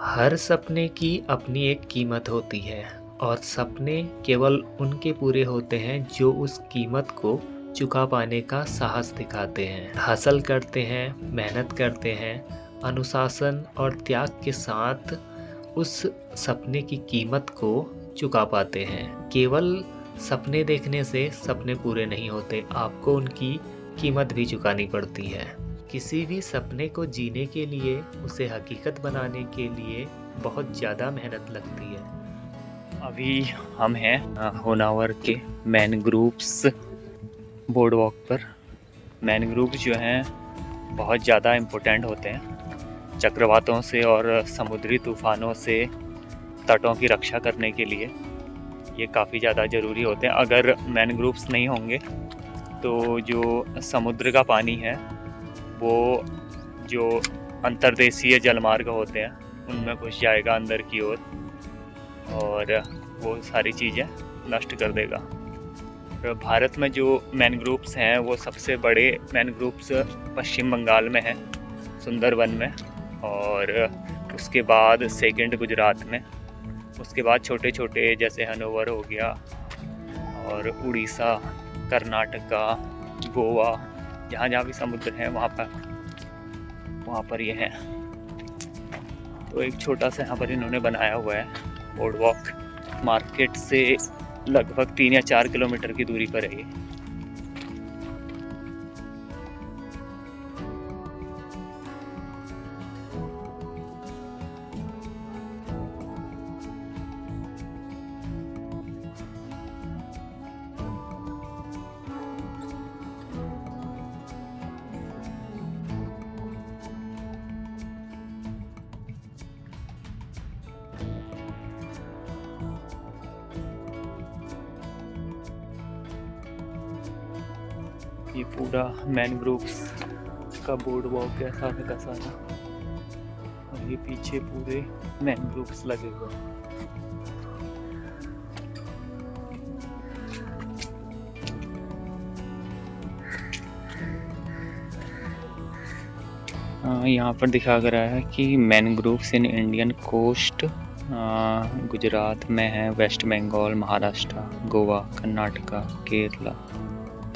हर सपने की अपनी एक कीमत होती है और सपने केवल उनके पूरे होते हैं जो उस कीमत को चुका पाने का साहस दिखाते हैं, हासिल करते हैं, मेहनत करते हैं, अनुशासन और त्याग के साथ उस सपने की कीमत को चुका पाते हैं। केवल सपने देखने से सपने पूरे नहीं होते, आपको उनकी कीमत भी चुकानी पड़ती है। किसी भी सपने को जीने के लिए, उसे हकीकत बनाने के लिए बहुत ज़्यादा मेहनत लगती है। अभी हम हैं होनावर के मैनग्रूव्स बोर्ड वॉक पर। मैनग्रूव्स जो हैं बहुत ज़्यादा इम्पोर्टेंट होते हैं चक्रवातों से और समुद्री तूफ़ानों से तटों की रक्षा करने के लिए। ये काफ़ी ज़्यादा ज़रूरी होते हैं। अगर मैनग्रूव्स नहीं होंगे तो जो समुद्र का पानी है वो जो अंतर्देशीय जलमार्ग होते हैं उनमें घुस जाएगा अंदर की ओर और वो सारी चीज़ें नष्ट कर देगा। भारत में जो मैनग्रूव्स हैं वो सबसे बड़े मैनग्रूव्स पश्चिम बंगाल में हैं, सुंदरवन में, और उसके बाद सेकंड गुजरात में, उसके बाद छोटे छोटे जैसे हनोवर हो गया और उड़ीसा, कर्नाटका, गोवा, जहाँ जहाँ भी समुद्र है वहाँ पर ये हैं। तो एक छोटा सा यहाँ पर इन्होंने बनाया हुआ है बोर्ड वॉक। मार्केट से लगभग 3 या 4 किलोमीटर की दूरी पर है ये। ये पूरा मैनग्रोव्स का बोर्ड वॉक है सारा का सारा, और ये पीछे पूरे मैनग्रोव्स लगे हुए हैं। यहाँ पर दिखा गया है कि mangroves in Indian coast Gujarat में है, वेस्ट बंगाल, महाराष्ट्र, गोवा, कर्नाटका, केरला,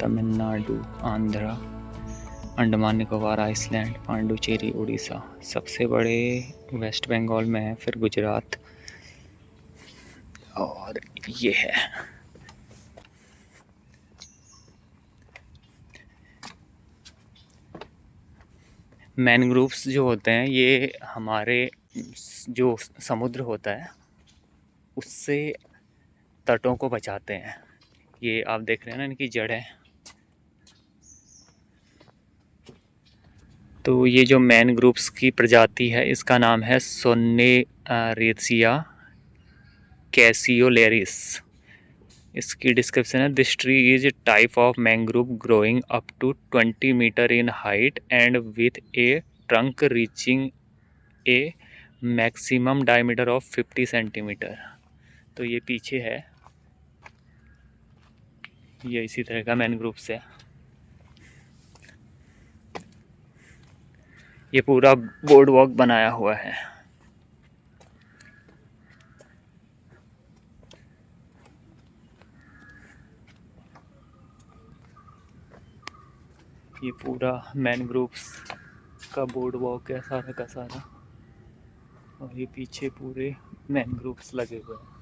तमिलनाडु, आंध्रा, अंडमान निकोबार आइसलैंड, पांडुचेरी, उड़ीसा। सबसे बड़े वेस्ट बंगाल में है, फिर गुजरात, और ये है। मैनग्रोव्स जो होते हैं ये हमारे जो समुद्र होता है उससे तटों को बचाते हैं। ये आप देख रहे हैं ना इनकी जड़ें। तो ये जो मैनग्रोव्स की प्रजाति है इसका नाम है सोन्नेरेसिया कैसियोलेरिस। इसकी डिस्क्रिप्शन है, this tree is type of mangrove growing up to 20 metre in height and with a trunk reaching a maximum diameter of 50 centimetre. तो ये पीछे है, ये इसी तरह का मैनग्रोव्स है। ये पूरा बोर्ड वॉक बनाया हुआ है। ये पूरा मैनग्रोव्स का बोर्ड वॉक है सारा का सारा, और ये पीछे पूरे मैनग्रोव्स लगे हुए हैं।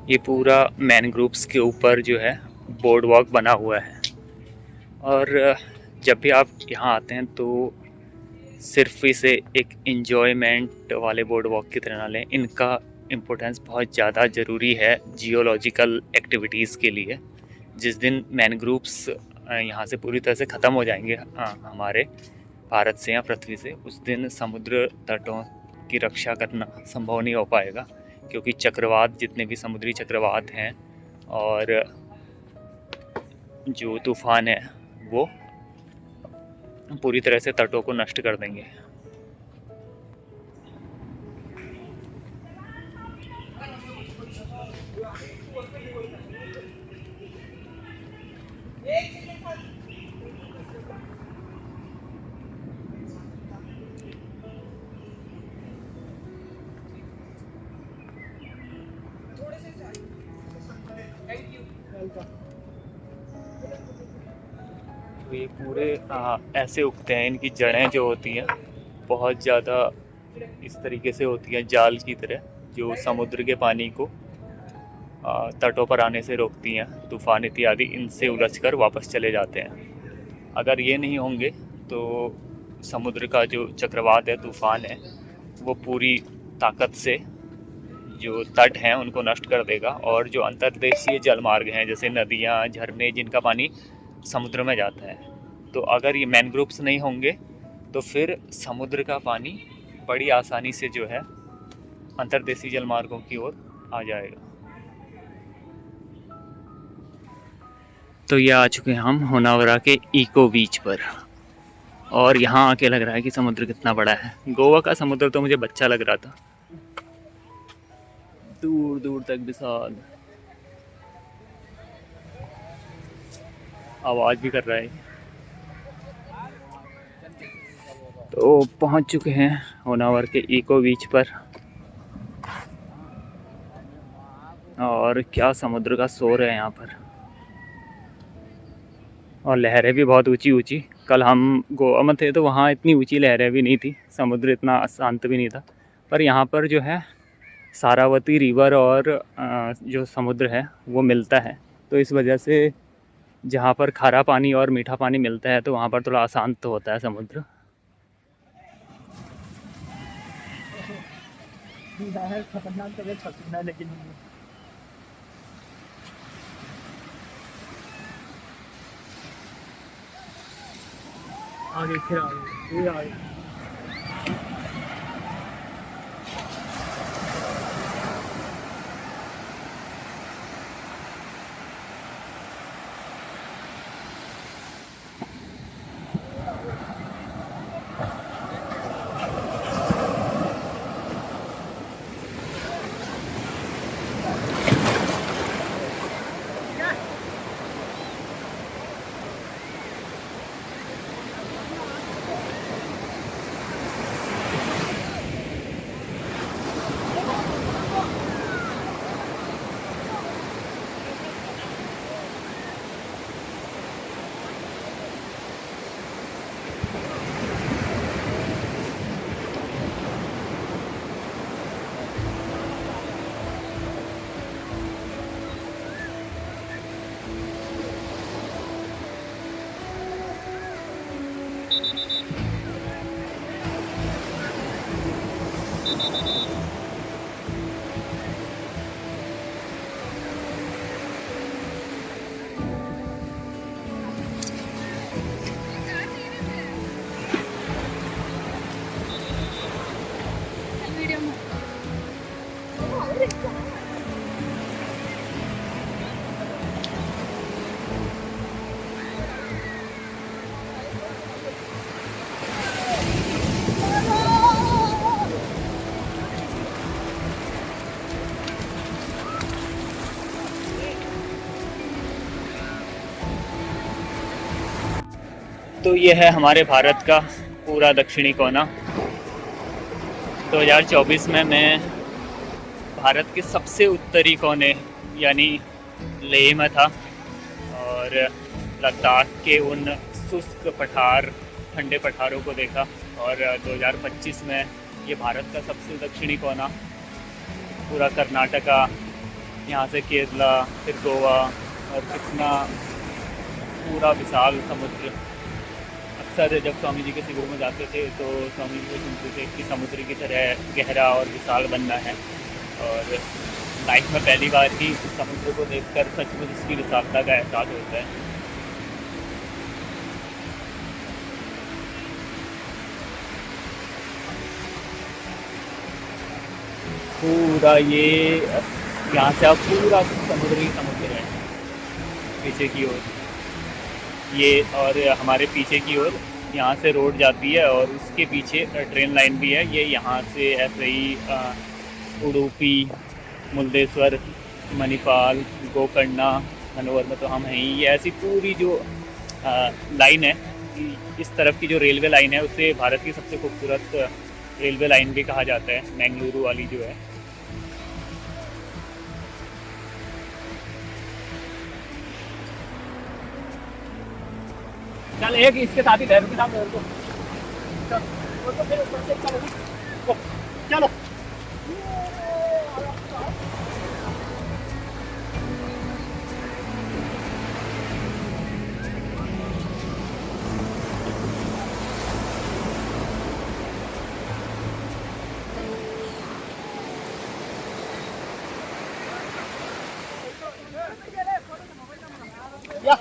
ये पूरा मैनग्रोव्स के ऊपर जो है बोर्ड वॉक बना हुआ है, और जब भी आप यहाँ आते हैं तो सिर्फ इसे एक एंजॉयमेंट वाले बोर्ड वॉक की तरह ना लें। इनका इम्पोर्टेंस बहुत ज़्यादा ज़रूरी है जियोलॉजिकल एक्टिविटीज़ के लिए। जिस दिन मैनग्रोव्स यहाँ से पूरी तरह से ख़त्म हो जाएंगे हमारे भारत से या पृथ्वी से, उस दिन समुद्र तटों की रक्षा करना संभव नहीं हो पाएगा, क्योंकि चक्रवात, जितने भी समुद्री चक्रवात हैं और जो तूफान है वो पूरी तरह से तटों को नष्ट कर देंगे। तो ये पूरे ऐसे उगते हैं, इनकी जड़ें जो होती हैं बहुत ज़्यादा इस तरीके से होती हैं, जाल की तरह, जो समुद्र के पानी को तटों पर आने से रोकती हैं। तूफान इत्यादि इनसे उलझकर वापस चले जाते हैं। अगर ये नहीं होंगे तो समुद्र का जो चक्रवात है, तूफान है, वो पूरी ताकत से जो तट हैं उनको नष्ट कर देगा, और जो अंतर्देशीय जलमार्ग हैं जैसे नदियाँ, झरने, जिनका पानी समुद्र में जाता है, तो अगर ये मैनग्रोव्स नहीं होंगे तो फिर समुद्र का पानी बड़ी आसानी से जो है अंतर्देशीय जलमार्गों की ओर आ जाएगा। तो ये आ चुके हैं हम होनावरा के इको बीच पर, और यहाँ आके लग रहा है कि समुद्र कितना बड़ा है। गोवा का समुद्र तो मुझे बच्चा लग रहा था, दूर दूर तक विशाल, आवाज भी कर रहा है। तो पहुंच चुके हैं होनावर के इको बीच पर, और क्या समुद्र का शोर है यहाँ पर, और लहरें भी बहुत ऊंची ऊंची। कल हम गोवा में थे तो वहाँ इतनी ऊंची लहरें भी नहीं थी, समुद्र इतना शांत भी नहीं था, पर यहाँ पर जो है सारावती रिवर और जो समुद्र है वो मिलता है, तो इस वजह से जहाँ पर खारा पानी और मीठा पानी मिलता है तो वहाँ पर थोड़ा अशांत तो होता है समुद्र। खतरनाक तो लेकिन आगे फिर आगे। तो ये है हमारे भारत का पूरा दक्षिणी कोना। 2024 में मैं भारत के सबसे उत्तरी कोने यानी लेह में था, और लद्दाख के उन शुष्क पठार, ठंडे पठारों को देखा, और 2025 में ये भारत का सबसे दक्षिणी कोना, पूरा कर्नाटका, यहाँ से केरला, फिर गोवा, और कितना पूरा विशाल समुद्र। अक्सर जब स्वामी जी के शिविर में जाते थे तो स्वामी जी को सुनते थे कि समुद्र की तरह गहरा और विशाल बनना है, और लाइफ में पहली बार ही समुद्र को देखकर सचमुच इसकी विशालता का एहसास होता है। पूरा ये यहाँ से आप पूरा समुद्र ही समुद्र है पीछे की ओर ये, और हमारे पीछे की ओर यहाँ से रोड जाती है और उसके पीछे ट्रेन लाइन भी है। ये यहाँ से ऐसे ही उडुपी, मुल्देश्वर, मणिपाल, गोकर्णा, मनोवर में तो हम हैं ही। ये ऐसी पूरी जो लाइन है, इस तरफ की जो रेलवे लाइन है उसे भारत की सबसे खूबसूरत रेलवे लाइन भी कहा जाता है, मैंगलुरु वाली जो है। चल एक इसके साथ ही के साथ चलो या